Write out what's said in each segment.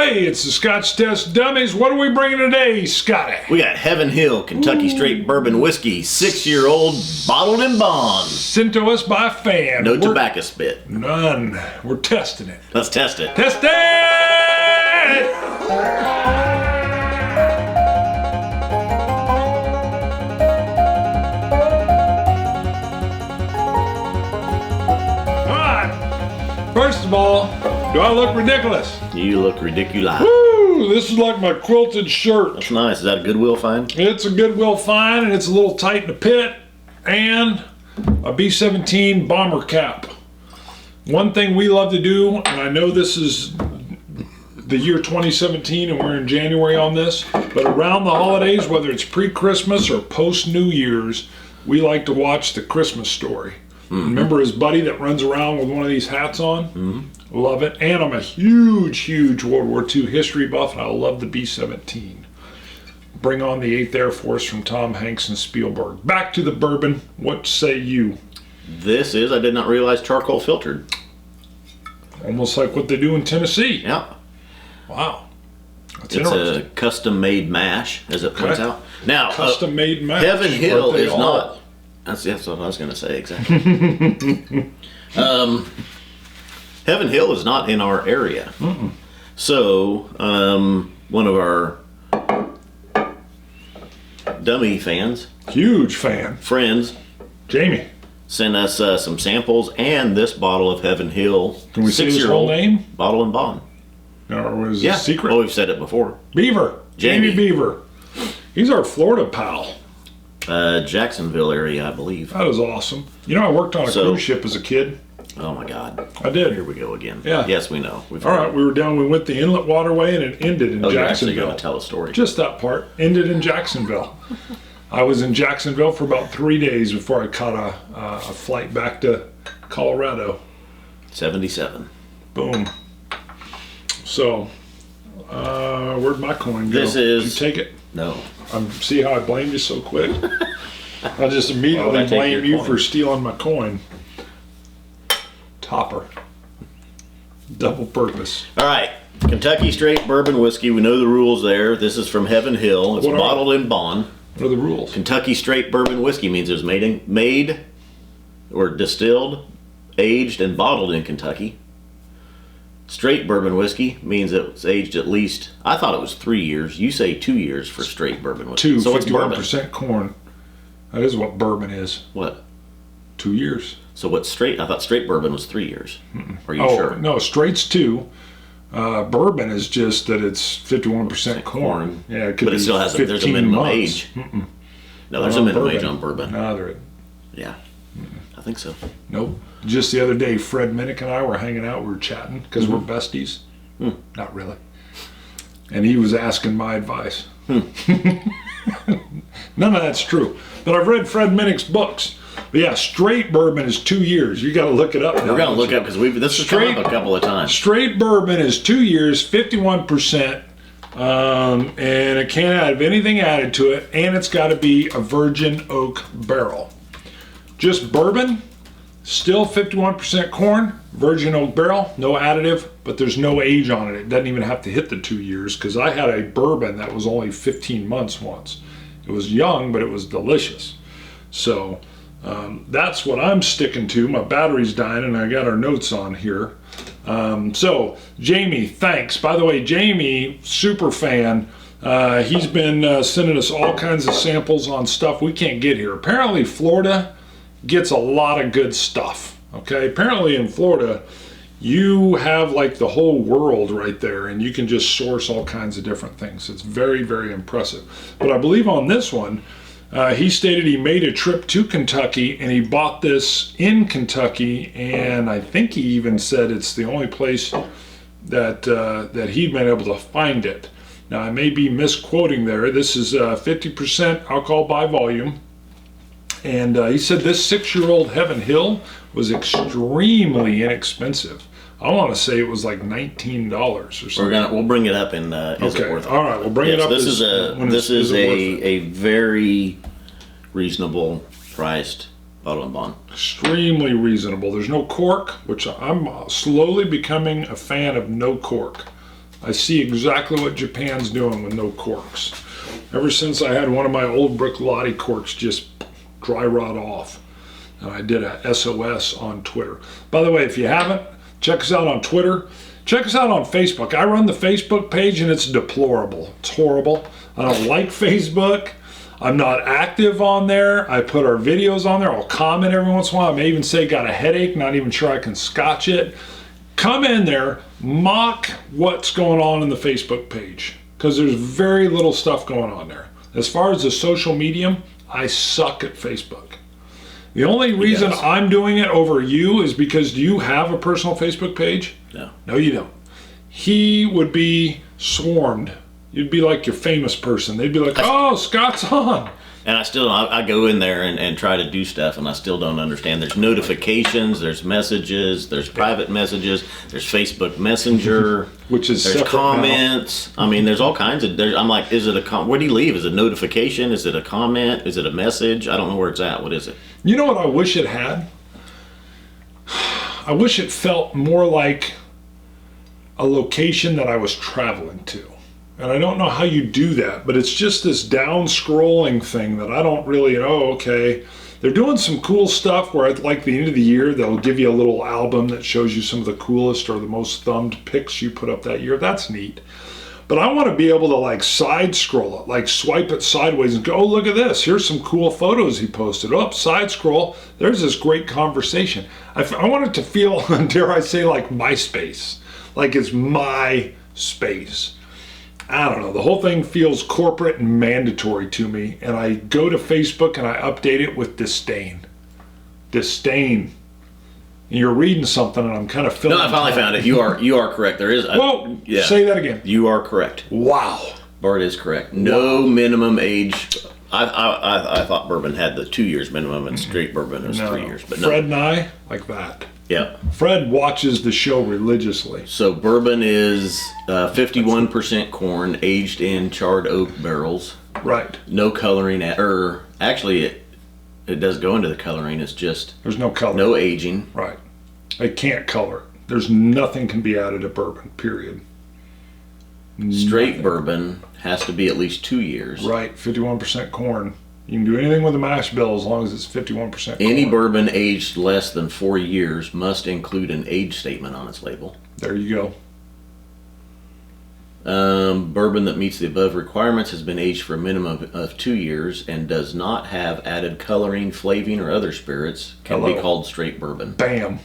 Hey, it's the Scotch Test Dummies. What are we bringing today, Scotty? We got Heaven Hill Kentucky Straight Bourbon Whiskey, 6-year-old, bottled in bond. Sent to us by a fan. No tobacco spit. None. We're testing it. Let's test it. Test it! All right. First of all, do I look ridiculous? You look ridiculous. Woo! This is like my quilted shirt. That's nice. Is that a Goodwill find? It's a Goodwill find, and it's a little tight in the pit, and a B-17 bomber cap. One thing we love to do, and I know this is the year 2017 and we're in January on this, but around the holidays, whether it's pre-Christmas or post-New Year's, we like to watch The Christmas Story. Mm-hmm. Remember his buddy that runs around with one of these hats on? Mm-hmm. Love it. And I'm a huge World War II history buff, and I love the B-17. Bring on the 8th Air Force from Tom Hanks and Spielberg. Back to the bourbon. What say you? This is, I did not realize, charcoal filtered. Almost like what they do in Tennessee. Yeah. Wow. That's it's interesting. a custom-made mash, as it points out. Now, custom-made mash. Heaven Hill is not... That's what I was going to say, exactly. Heaven Hill is not in our area. Mm-mm. So, one of our dummy fans, huge fan, friends, Jamie, sent us some samples and this bottle of Heaven Hill. Can we say his whole name? Bottle and bond. Or was it a secret? Oh, we've said it before. Beaver. Jamie Beaver. He's our Florida pal. Jacksonville area, I believe. That was awesome. You know, I worked on a cruise ship as a kid. Oh my God. I did. Here we go again. Yeah. Yes, we know. All right, we went the inlet waterway and it ended in Jacksonville. You're actually going to tell a story. Just that part. Ended in Jacksonville. I was in Jacksonville for about 3 days before I caught a flight back to Colorado. 77. Boom. So, where'd my coin go? This is... Did you take it? No. See how I blamed you so quick? I just immediately blame you for stealing my coin. Topper. Double purpose. All right. Kentucky Straight Bourbon Whiskey. We know the rules there. This is from Heaven Hill. It's bottled in bond. What are the rules? Kentucky Straight Bourbon Whiskey means it was made or distilled, aged, and bottled in Kentucky. Straight bourbon whiskey means it was aged at least, I thought it was 3 years. You say 2 years for straight bourbon whiskey. So 51% corn. That is what bourbon is. What? 2 years. So what's straight? I thought straight bourbon was 3 years. Are you sure? No, straight's 2. Bourbon is just that it's 51% corn. Yeah, it could but it still has there's a minimum age. No, there's a minimum age on bourbon. No, there isn't. Yeah, I think so. Nope. Just the other day, Fred Minnick and I were hanging out. We were chatting because we're besties. Not really. And he was asking my advice. None of that's true. But I've read Fred Minnick's books. But yeah, straight bourbon is 2 years. You got to look it up. We're going to look up because this has come up a couple of times. Straight bourbon is 2 years, 51%, and it can't have anything added to it, and it's got to be a virgin oak barrel. Just bourbon, still 51% corn, virgin oak barrel, no additive, but there's no age on it. It doesn't even have to hit the 2 years because I had a bourbon that was only 15 months once. It was young, but it was delicious. So that's what I'm sticking to. My battery's dying and I got our notes on here. So Jamie, thanks. By the way, Jamie, super fan. He's been sending us all kinds of samples on stuff we can't get here. Apparently Florida gets a lot of good stuff. Okay, apparently in Florida you have like the whole world right there and you can just source all kinds of different things. It's very, very impressive. But I believe on this one he stated he made a trip to Kentucky and he bought this in Kentucky, and I think he even said it's the only place that he'd been able to find it. Now I may be misquoting there. This is 50% alcohol by volume. And he said this 6-year-old Heaven Hill was extremely inexpensive. I want to say it was like $19 or something. We'll bring it up in is it worth it? All right, we'll bring it up. This is a very reasonable priced bottle and bond. Extremely reasonable. There's no cork, which I'm slowly becoming a fan of no cork. I see exactly what Japan's doing with no corks. Ever since I had one of my old Bricolotti corks just dry rot off. And I did a SOS on Twitter. By the way, if you haven't, check us out on Twitter. Check us out on Facebook. I run the Facebook page and it's deplorable. It's horrible. I don't like Facebook. I'm not active on there. I put our videos on there. I'll comment every once in a while. I may even say got a headache, not even sure I can scotch it. Come in there, mock what's going on in the Facebook page, because there's very little stuff going on there. As far as the social medium, I suck at Facebook. The only reason I'm doing it over you is because do you have a personal Facebook page? No. No, you don't. He would be swarmed. You'd be like your famous person. They'd be like, oh, Scott's on. And I go in there and try to do stuff, and I still don't understand. There's notifications, there's messages, there's private messages, there's Facebook Messenger, which is there's comments. Now. I mean, there's all kinds of. I'm like, is it where do you leave? Is it a notification? Is it a comment? Is it a message? I don't know where it's at. What is it? You know what I wish it had? I wish it felt more like a location that I was traveling to. And I don't know how you do that, but it's just this down scrolling thing that I don't really know. Okay, they're doing some cool stuff where at like the end of the year, they'll give you a little album that shows you some of the coolest or the most thumbed pics you put up that year. That's neat. But I want to be able to like side scroll it, like swipe it sideways and go, oh, look at this. Here's some cool photos he posted. Oh, side scroll. There's this great conversation. I want it to feel, dare I say, like MySpace, like it's my space. I don't know. The whole thing feels corporate and mandatory to me. And I go to Facebook and I update it with disdain. Disdain. And you're reading something and I'm kind of feeling. No, I finally found it. You are correct. There is. Whoa. Yeah. Say that again. You are correct. Wow. Bart is correct. No minimum age. I thought bourbon had the 2 years minimum and straight bourbon was 3 years. But Fred and I, like that. Yeah. Fred watches the show religiously. So bourbon is 51% corn aged in charred oak barrels. Right. No coloring, actually it does go into the coloring. It's just there's no color. No aging. Right. They can't color it. There's nothing can be added to bourbon. Period. Straight bourbon has to be at least 2 years. Right. 51% corn. You can do anything with a mash bill as long as it's 51% corn. Any bourbon aged less than 4 years must include an age statement on its label. There you go. Bourbon that meets the above requirements has been aged for a minimum of 2 years and does not have added coloring, flavoring, or other spirits can be called straight bourbon. Bam.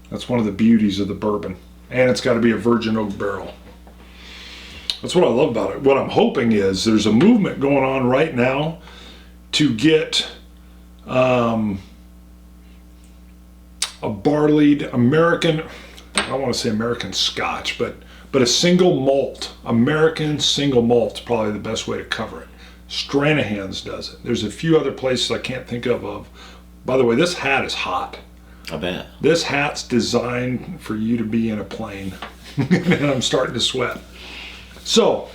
That's one of the beauties of the bourbon. And it's got to be a virgin oak barrel. That's what I love about it. What I'm hoping is there's a movement going on right now to get a barleyed American, I don't want to say American Scotch, but a single malt, American single malt is probably the best way to cover it. Stranahan's does it. There's a few other places I can't think of. By the way, this hat is hot. I bet. This hat's designed for you to be in a plane. And I'm starting to sweat. So,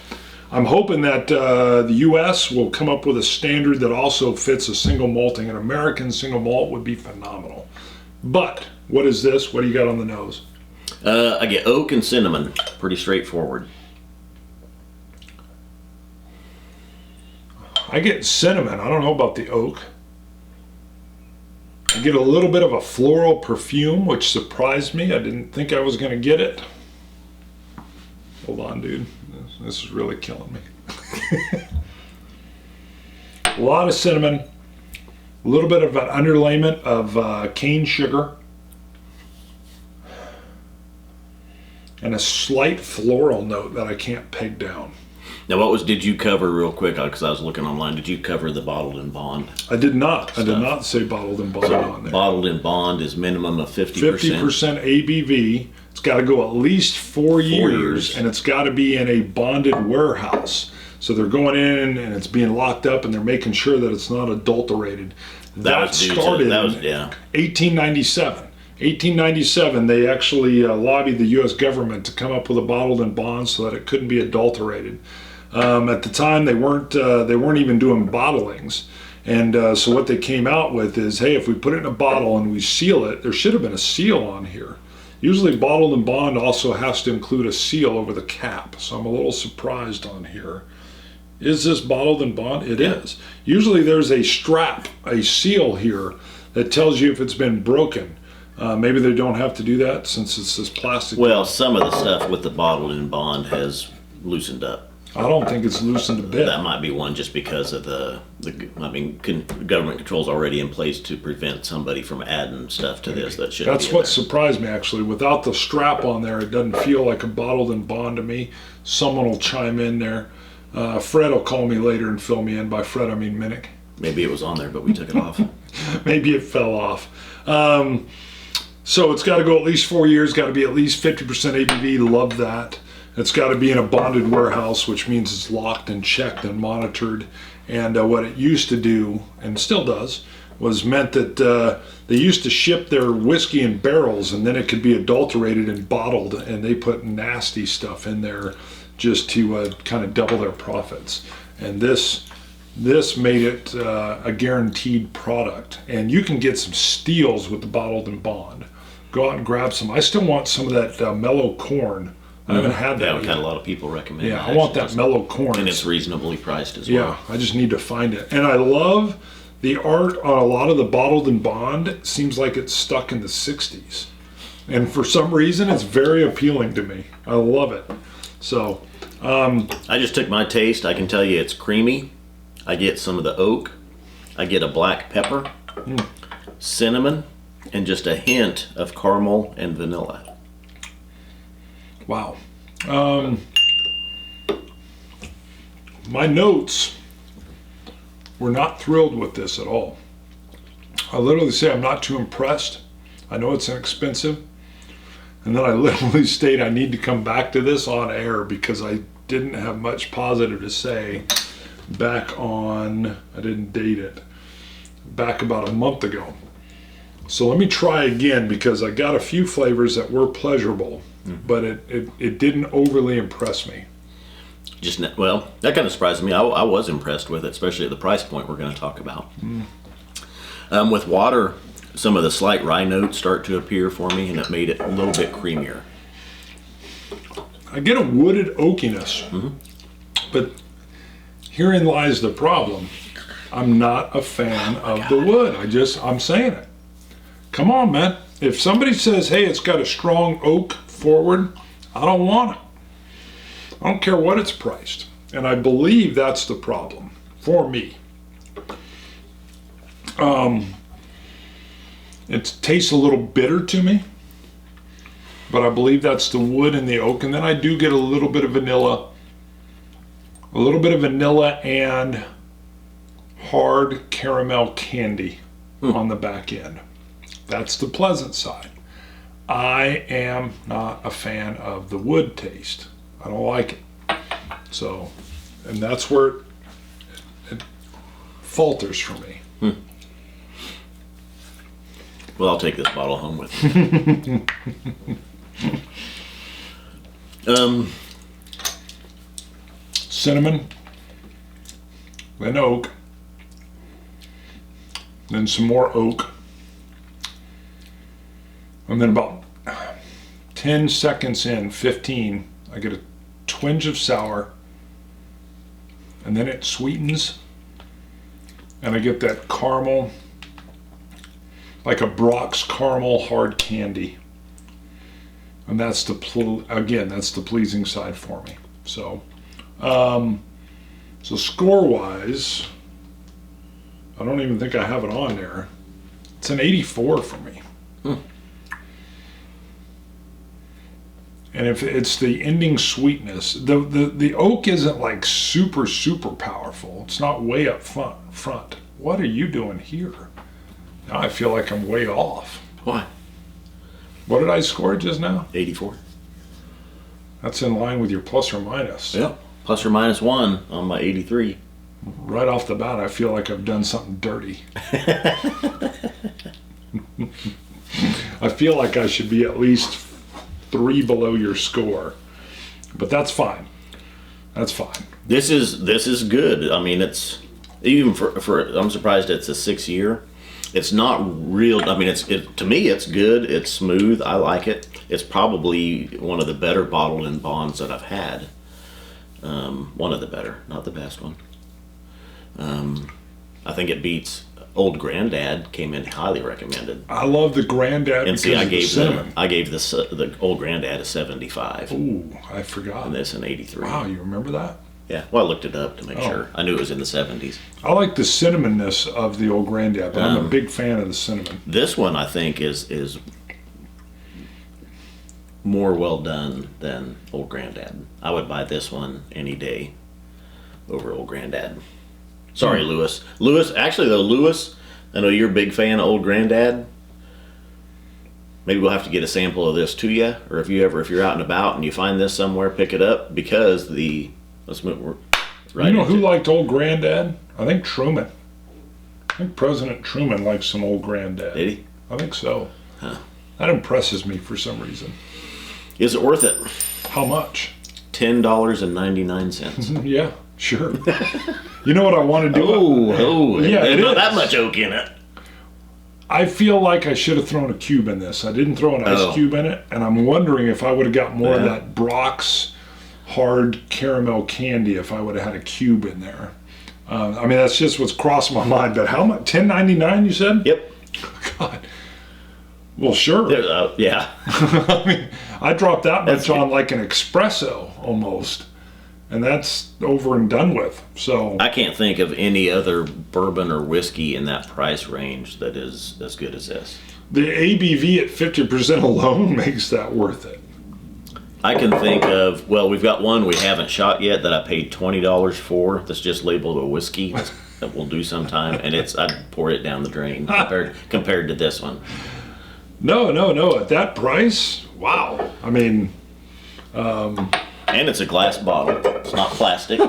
I'm hoping that the U.S. will come up with a standard that also fits a single malting. An American single malt would be phenomenal. But, what is this? What do you got on the nose? I get oak and cinnamon. Pretty straightforward. I get cinnamon. I don't know about the oak. I get a little bit of a floral perfume, which surprised me. I didn't think I was going to get it. Hold on, dude. This is really killing me. A lot of cinnamon, a little bit of an underlayment of cane sugar, and a slight floral note that I can't peg down. Now, did you cover real quick, because I was looking online, did you cover the bottled in bond? I did not. I did not say bottled in bond on there. Bottled in bond is minimum of 50%. 50% ABV. It's got to go at least 4 years, and it's got to be in a bonded warehouse. So they're going in, and it's being locked up, and they're making sure that it's not adulterated. That started in 1897. 1897, they actually lobbied the U.S. government to come up with a bottled in bond so that it couldn't be adulterated. At the time, they weren't even doing bottlings. And so what they came out with is, hey, if we put it in a bottle and we seal it, there should have been a seal on here. Usually bottled and bond also has to include a seal over the cap, so I'm a little surprised on here. Is this bottled and bond? It is. Usually there's a strap, a seal here that tells you if it's been broken. Maybe they don't have to do that since it's this plastic. Well, some of the stuff with the bottled and bond has loosened up. I don't think it's loosened a bit. That might be one just because of government controls already in place to prevent somebody from adding stuff to this that shouldn't be That's in what there. surprised me, actually. Without the strap on there, it doesn't feel like a bottled and bond to me. Someone will chime in there. Fred will call me later and fill me in. By Fred, I mean Minnick. Maybe it was on there, but we took it off. Maybe it fell off. So it's got to go at least 4 years, got to be at least 50% ABV. Love that. It's got to be in a bonded warehouse, which means it's locked and checked and monitored. And what it used to do, and still does, was meant that they used to ship their whiskey in barrels, and then it could be adulterated and bottled, and they put nasty stuff in there just to kind of double their profits. And this made it a guaranteed product. And you can get some steals with the bottled and bond. Go out and grab some. I still want some of that mellow corn. I haven't had that. Yeah, we've had a lot of people recommend Yeah, that. I want that mellow corn. And it's reasonably priced as well. Yeah, I just need to find it. And I love the art on a lot of the bottled and bond. It seems like it's stuck in the 60s. And for some reason, it's very appealing to me. I love it. So, I just took my taste. I can tell you it's creamy. I get some of the oak. I get a black pepper, cinnamon, and just a hint of caramel and vanilla. wow. My notes were not thrilled with this at all. I literally say I'm not too impressed. I know it's inexpensive. And then I literally state I need to come back to this on air because I didn't have much positive to say back on, I didn't date it, back about a month ago. So let me try again because I got a few flavors that were pleasurable, but it didn't overly impress me. Well, that kind of surprised me. I was impressed with it, especially at the price point we're going to talk about. With water, some of the slight rye notes start to appear for me, and it made it a little bit creamier. I get a wooded oakiness, but herein lies the problem. I'm not a fan of the wood. I'm saying it. Come on, man. If somebody says, hey, it's got a strong oak forward, I don't want it. I don't care what it's priced. And I believe that's the problem for me. It tastes a little bitter to me, but I believe that's the wood and the oak. And then I do get a little bit of vanilla and hard caramel candy on the back end. That's the pleasant side. I am not a fan of the wood taste. I don't like it. So, and that's where it falters for me. Well, I'll take this bottle home with me. Cinnamon, then oak, then some more oak, and then about 10 seconds in, 15, I get a twinge of sour, and then it sweetens, and I get that caramel, like a Brock's caramel hard candy. And that's the pleasing side for me. So, so score-wise, I don't even think I have it on there. It's an 84 for me. And if it's the ending sweetness, the oak isn't like super powerful. It's not way up front. What are you doing here? Now I feel like I'm way off. Why? What did I score just now? 84. That's in line with your plus or minus. Yep. Plus or minus 1 on my 83. Right off the bat, I feel like I've done something dirty. I feel like I should be at least 3 below your score, but that's fine. That's fine. This is good. I mean, it's even for I'm surprised it's a 6-year. It's not real. I mean, to me, it's good. It's smooth. I like it. It's probably one of the better bottled in bonds that I've had. One of the better, not the best one. I think it beats Old Granddad. Came in highly recommended. I love the Granddad. And see, I because of the cinnamon. I gave the Old Granddad a 75. Ooh, I forgot. And this an 83. Wow, you remember that? Yeah. Well, I looked it up to make sure. I knew it was in the 70s. I like the cinnamonness of the Old Granddad, but I'm a big fan of the cinnamon. This one I think is more well done than Old Granddad. I would buy this one any day over Old Granddad. Sorry, Lewis. Actually though, Lewis, I know you're a big fan of Old Granddad. Maybe we'll have to get a sample of this to you, or if you're out and about and you find this somewhere, pick it up, because let's move right. You know who liked Old Granddad? I think Truman. I think President Truman likes some Old Granddad. Did he? I think so. Huh. That impresses me for some reason. Is it worth it? How much? $10.99. Yeah, sure. You know what I want to do? Yeah, it there's not is. that much oak in it. I feel like I should have thrown a cube in this. I didn't throw an ice cube in it, and I'm wondering if I would have got more of that Brock's hard caramel candy if I would have had a cube in there. I mean, that's just what's crossed my mind. But how much? $10.99, you said? Yep. God. Well, sure. Yeah. I mean, I dropped that much on like an espresso almost, and that's over and done with. So I can't think of any other bourbon or whiskey in that price range that is as good as this. the ABV at 50% alone makes that worth it. I can think of, well, we've got one we haven't shot yet that I paid $20 for that's just labeled a whiskey that we'll do sometime, and I'd pour it down the drain compared to this one. No. At that price, wow. I mean, and it's a glass bottle. It's not plastic.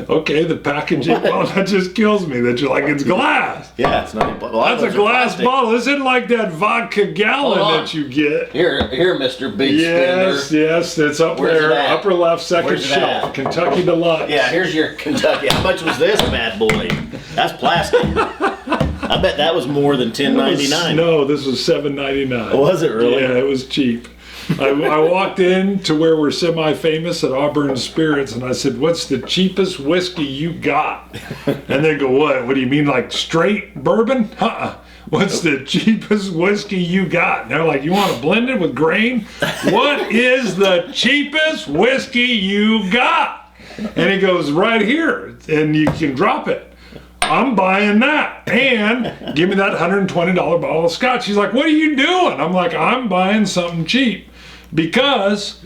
okay, the packaging, well, that just kills me that you're like, it's glass. Yeah, it's not. Well, That's a glass bottle. This isn't like that vodka gallon that you get. Here, Mr. Big Yes, Spender. yes, it's up Where's there, it at? upper left, second Where's it shelf, at? Kentucky Deluxe. Yeah, here's your Kentucky. How much was this bad boy? That's plastic. I bet that was more than $10.99. No, this was $7.99. Was it really? Yeah, it was cheap. I walked in to where we're semi-famous at Auburn Spirits, and I said, "What's the cheapest whiskey you got?" And they go, "What? What do you mean, like straight bourbon?" What's the cheapest whiskey you got? And they're like, "You want to blend it with grain? What is the cheapest whiskey you got?" And he goes, "Right here, and you can drop it." I'm buying that, and give me that $120 bottle of Scotch. He's like, "What are you doing?" I'm like, "I'm buying something cheap." Because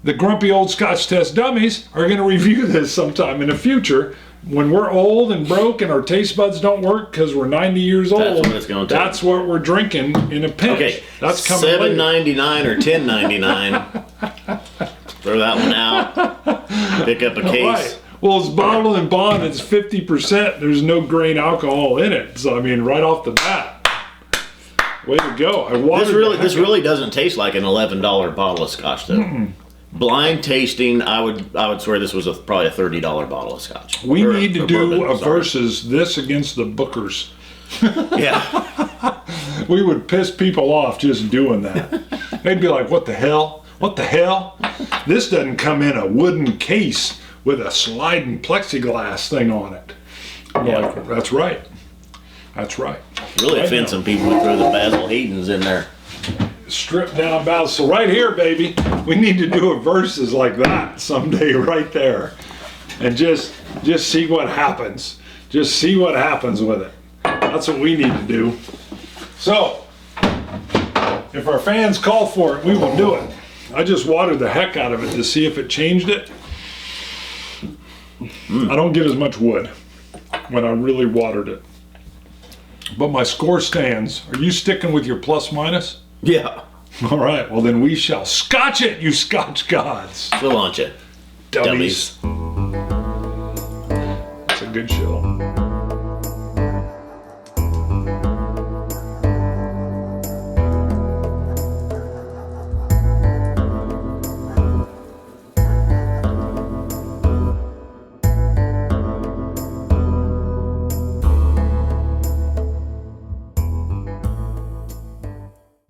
the grumpy old Scotch test dummies are going to review this sometime in the future when we're old and broke and our taste buds don't work because we're 90 years old. That's what it's going to take. That's what we're drinking in a pinch. Okay, that's coming later. $7.99 or $10.99. Throw that one out. Pick up a case. Right. Well, it's bottled and bond. It's 50%. There's no grain alcohol in it. So I mean, right off the bat. Way to go! This really doesn't taste like an $11 bottle of Scotch, though. Mm-mm. Blind tasting, I would swear this was probably a $30 bottle of Scotch. We need to do bourbon, a versus this against the Bookers. Yeah, We would piss people off just doing that. They'd be like, "What the hell? What the hell? This doesn't come in a wooden case with a sliding plexiglass thing on it." I'm like, "That's right. That's right." really offend some people who throw the Basil Haydens in there. Stripped down Basil. So right here, baby, we need to do a versus like that someday, right there, and just see what happens. Just see what happens with it. That's what we need to do. So, if our fans call for it, we will do it. I just watered the heck out of it to see if it changed it. I don't get as much wood when I really watered it. But my score stands. Are you sticking with your plus minus? Yeah. All right, well then we shall scotch it, you Scotch gods. So launch it. Dummies. It's a good show.